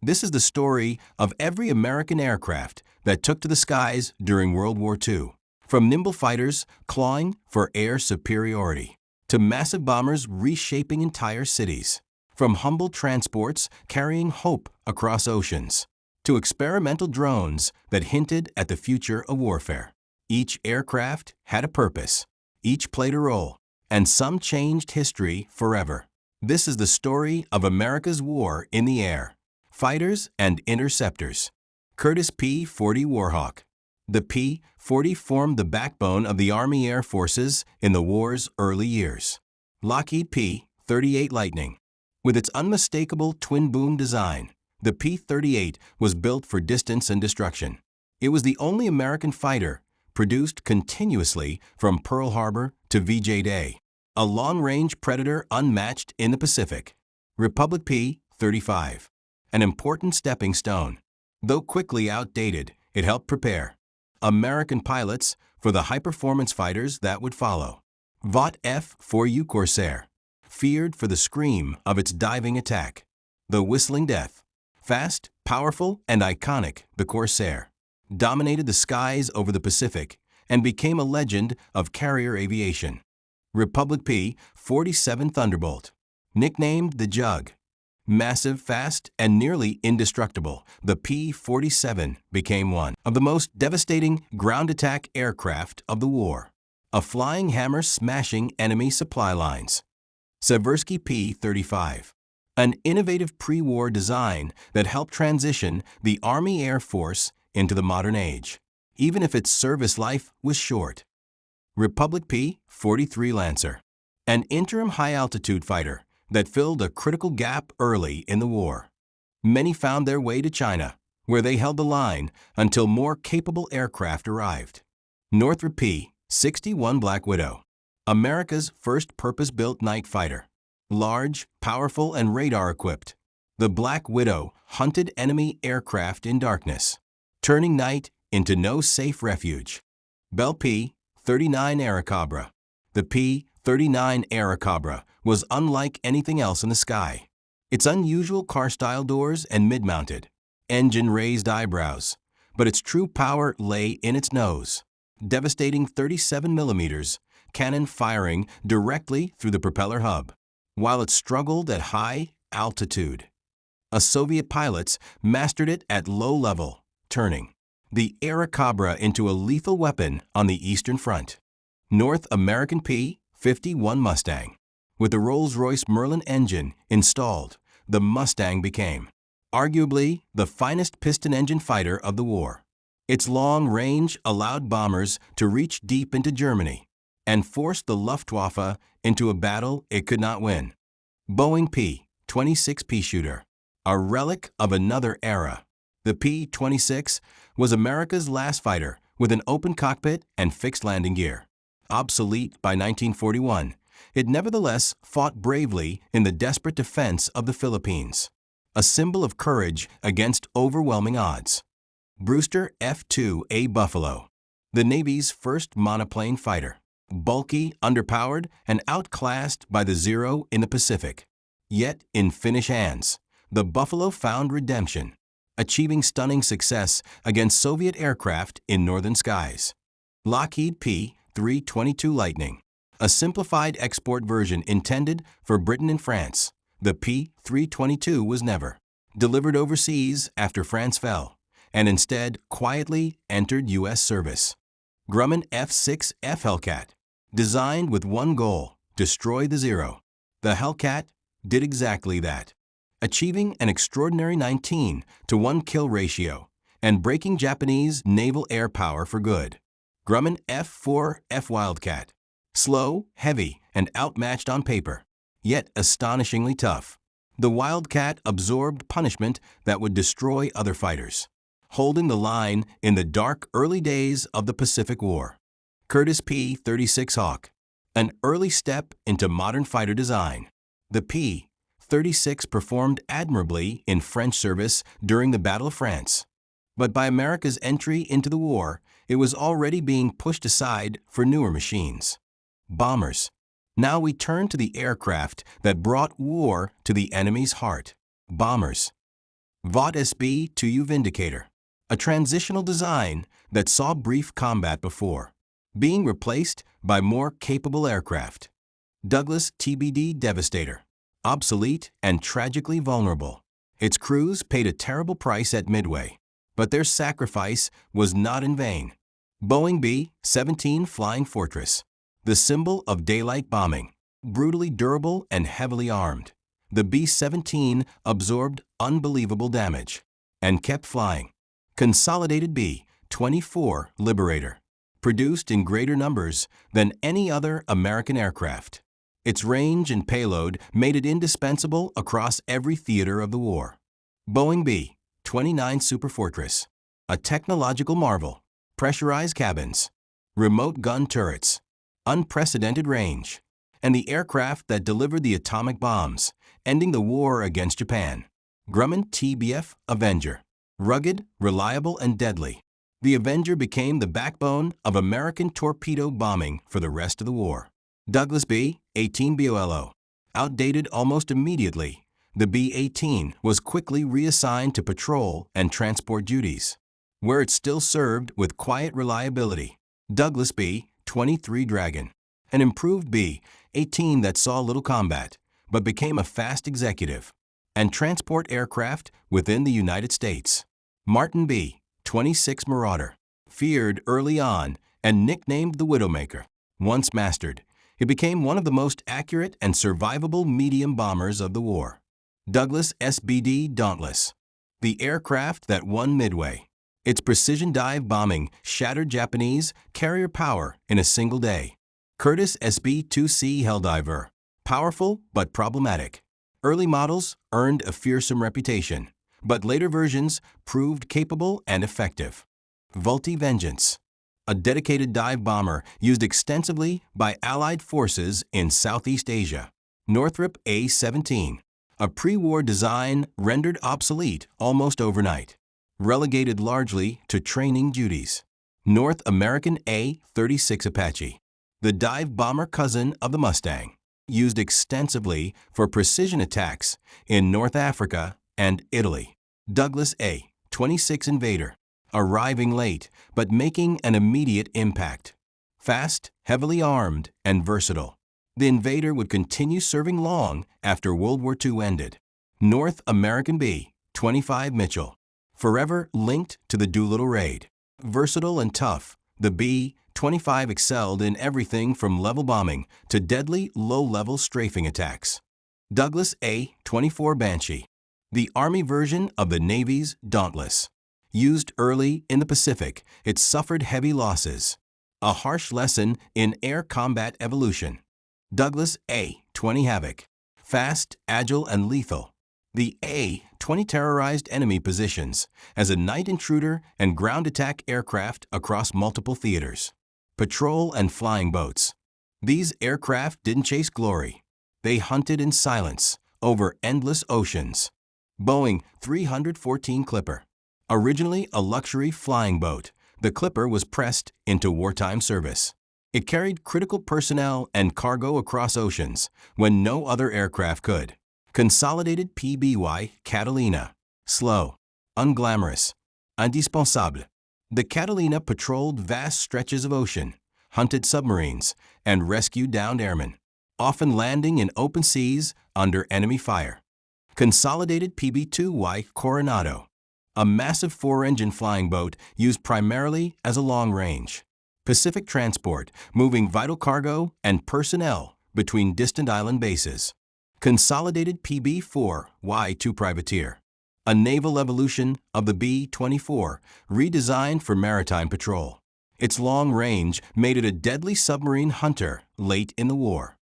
This is the story of every American aircraft that took to the skies during World War II. From nimble fighters clawing for air superiority, to massive bombers reshaping entire cities. From humble transports carrying hope across oceans, to experimental drones that hinted at the future of warfare. Each aircraft had a purpose, each played a role, and some changed history forever. This is the story of America's war in the air. Fighters and Interceptors. Curtiss P-40 Warhawk. The P-40 formed the backbone of the Army Air Forces in the war's early years. Lockheed P-38 Lightning. With its unmistakable twin-boom design, the P-38 was built for distance and destruction. It was the only American fighter produced continuously from Pearl Harbor to VJ Day, a long-range predator unmatched in the Pacific. Republic P-35. An important stepping stone. Though quickly outdated, it helped prepare American pilots for the high-performance fighters that would follow. Vought F-4U Corsair. Feared for the scream of its diving attack. The Whistling Death. Fast, powerful, and iconic, the Corsair dominated the skies over the Pacific and became a legend of carrier aviation. Republic P-47 Thunderbolt. Nicknamed the Jug. Massive, fast, and nearly indestructible, the P-47 became one of the most devastating ground attack aircraft of the war. A flying hammer smashing enemy supply lines. Seversky P-35. An innovative pre-war design that helped transition the Army Air Force into the modern age, even if its service life was short. Republic P-43 Lancer. An interim high-altitude fighter that filled a critical gap early in the war. Many found their way to China, where they held the line until more capable aircraft arrived. Northrop P-61 Black Widow. America's first purpose-built night fighter. Large, powerful, and radar-equipped, the Black Widow hunted enemy aircraft in darkness, turning night into no safe refuge. Bell P-39 Airacobra. The P-39 Airacobra was unlike anything else in the sky. Its unusual car-style doors and mid-mounted, engine-raised eyebrows, but its true power lay in its nose. Devastating 37mm cannon firing directly through the propeller hub, while it struggled at high altitude. Soviet pilots mastered it at low level, turning the Airacobra into a lethal weapon on the Eastern Front. North American P-51 Mustang. With the Rolls-Royce Merlin engine installed, the Mustang became arguably the finest piston engine fighter of the war. Its long range allowed bombers to reach deep into Germany and forced the Luftwaffe into a battle it could not win. Boeing P-26 Peashooter. A relic of another era. The P-26 was America's last fighter with an open cockpit and fixed landing gear. Obsolete by 1941, it nevertheless fought bravely in the desperate defense of the Philippines, a symbol of courage against overwhelming odds. Brewster F-2A Buffalo. The Navy's first monoplane fighter. Bulky, underpowered, and outclassed by the Zero in the Pacific. Yet, in Finnish hands, the Buffalo found redemption, achieving stunning success against Soviet aircraft in northern skies. Lockheed P-322 Lightning. A simplified export version intended for Britain and France, the P-322 was never delivered overseas after France fell, and instead quietly entered U.S. service. Grumman F-6F Hellcat. Designed with one goal, destroy the Zero. The Hellcat did exactly that, achieving an extraordinary 19-to-1 kill ratio and breaking Japanese naval air power for good. Grumman F-4F Wildcat. Slow, heavy, and outmatched on paper, yet astonishingly tough. The Wildcat absorbed punishment that would destroy other fighters, holding the line in the dark early days of the Pacific War. Curtiss P-36 Hawk. An early step into modern fighter design. The P-36 performed admirably in French service during the Battle of France, but by America's entry into the war, it was already being pushed aside for newer machines. Bombers. Now we turn to the aircraft that brought war to the enemy's heart. Bombers. Vought SB-2U Vindicator, a transitional design that saw brief combat before, being replaced by more capable aircraft. Douglas TBD Devastator, obsolete and tragically vulnerable. Its crews paid a terrible price at Midway, but their sacrifice was not in vain. Boeing B-17 Flying Fortress, the symbol of daylight bombing, brutally durable and heavily armed. The B-17 absorbed unbelievable damage and kept flying. Consolidated B-24 Liberator, produced in greater numbers than any other American aircraft. Its range and payload made it indispensable across every theater of the war. Boeing B-29 Superfortress, a technological marvel, pressurized cabins, remote gun turrets, unprecedented range, and the aircraft that delivered the atomic bombs, ending the war against Japan. Grumman TBF Avenger, rugged, reliable, and deadly. The Avenger became the backbone of American torpedo bombing for the rest of the war. Douglas B-18 BOLO, outdated almost immediately, the B-18 was quickly reassigned to patrol and transport duties, where it still served with quiet reliability. Douglas B-23 Dragon, an improved B-18 that saw little combat, but became a fast executive and transport aircraft within the United States. Martin B-26 Marauder, feared early on and nicknamed the Widowmaker. Once mastered, it became one of the most accurate and survivable medium bombers of the war. Douglas SBD Dauntless, the aircraft that won Midway. Its precision dive bombing shattered Japanese carrier power in a single day. Curtiss SB-2C Helldiver, powerful but problematic. Early models earned a fearsome reputation, but later versions proved capable and effective. Vultee Vengeance, a dedicated dive bomber used extensively by Allied forces in Southeast Asia. Northrop A-17, a pre-war design rendered obsolete almost overnight, relegated largely to training duties. North American A-36 Apache, the dive bomber cousin of the Mustang, used extensively for precision attacks in North Africa and Italy. Douglas A-26 Invader, arriving late but making an immediate impact. Fast, heavily armed, and versatile, the Invader would continue serving long after World War II ended. North American B-25 Mitchell, forever linked to the Doolittle raid. Versatile and tough, the B-25 excelled in everything from level bombing to deadly low-level strafing attacks. Douglas A-24 Banshee, the Army version of the Navy's Dauntless. Used early in the Pacific, it suffered heavy losses, a harsh lesson in air combat evolution. Douglas A-20 Havoc, fast, agile, and lethal. The A-20 terrorized enemy positions as a night intruder and ground attack aircraft across multiple theaters. Patrol and flying boats. These aircraft didn't chase glory. They hunted in silence over endless oceans. Boeing 314 Clipper, originally a luxury flying boat, the Clipper was pressed into wartime service. It carried critical personnel and cargo across oceans when no other aircraft could. Consolidated PBY Catalina, slow, unglamorous, indispensable. The Catalina patrolled vast stretches of ocean, hunted submarines, and rescued downed airmen, often landing in open seas under enemy fire. Consolidated PB-2Y Coronado, a massive four-engine flying boat used primarily as a long-range Pacific transport, moving vital cargo and personnel between distant island bases. Consolidated PB-4Y2 Privateer, a naval evolution of the B-24, redesigned for maritime patrol. Its long range made it a deadly submarine hunter late in the war.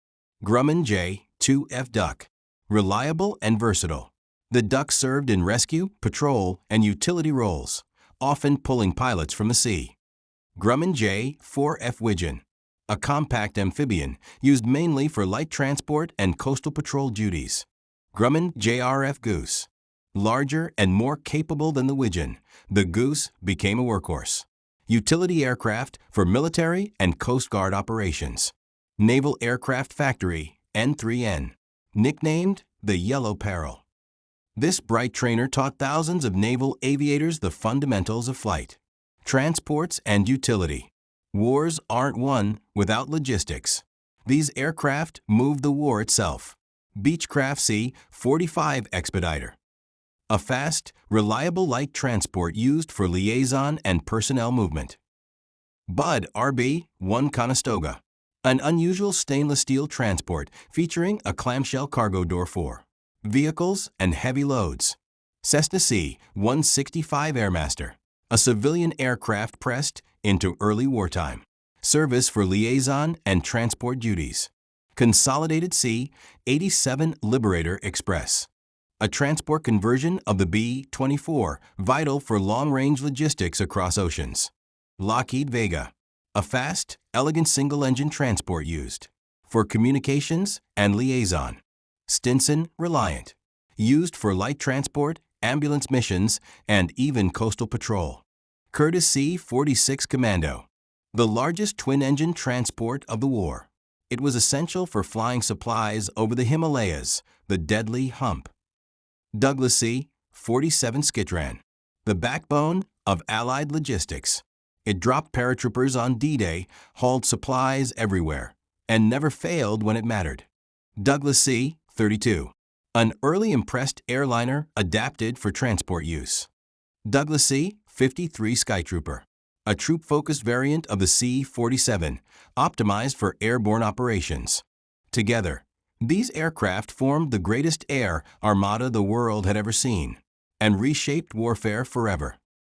Grumman J-2F Duck, reliable and versatile. The Duck served in rescue, patrol, and utility roles, often pulling pilots from the sea. Grumman J-4F Widgeon, a compact amphibian used mainly for light transport and coastal patrol duties. Grumman JRF Goose, larger and more capable than the Widgeon, the Goose became a workhorse. Utility aircraft for military and Coast Guard operations. Naval Aircraft Factory N3N, nicknamed the Yellow Peril. This bright trainer taught thousands of naval aviators the fundamentals of flight, transports, and utility. Wars aren't won without logistics. These aircraft moved the war itself. Beechcraft C-45 Expediter, a fast, reliable light transport used for liaison and personnel movement. Bud RB-1 Conestoga, an unusual stainless steel transport featuring a clamshell cargo door for vehicles and heavy loads. Cessna C-165 Airmaster, a civilian aircraft pressed into early wartime. Service for liaison and transport duties. Consolidated C-87 Liberator Express, a transport conversion of the B-24, vital for long-range logistics across oceans. Lockheed Vega, a fast, elegant single-engine transport used for communications and liaison. Stinson Reliant, used for light transport, ambulance missions, and even coastal patrol. Curtiss C-46 Commando, the largest twin-engine transport of the war. It was essential for flying supplies over the Himalayas, the deadly hump. Douglas C-47 Skitran, the backbone of Allied logistics. It dropped paratroopers on D-Day, hauled supplies everywhere, and never failed when it mattered. Douglas C-32, an early impressed airliner adapted for transport use. Douglas C-53 Skytrooper, a troop-focused variant of the C-47, optimized for airborne operations. Together, these aircraft formed the greatest air armada the world had ever seen, and reshaped warfare forever.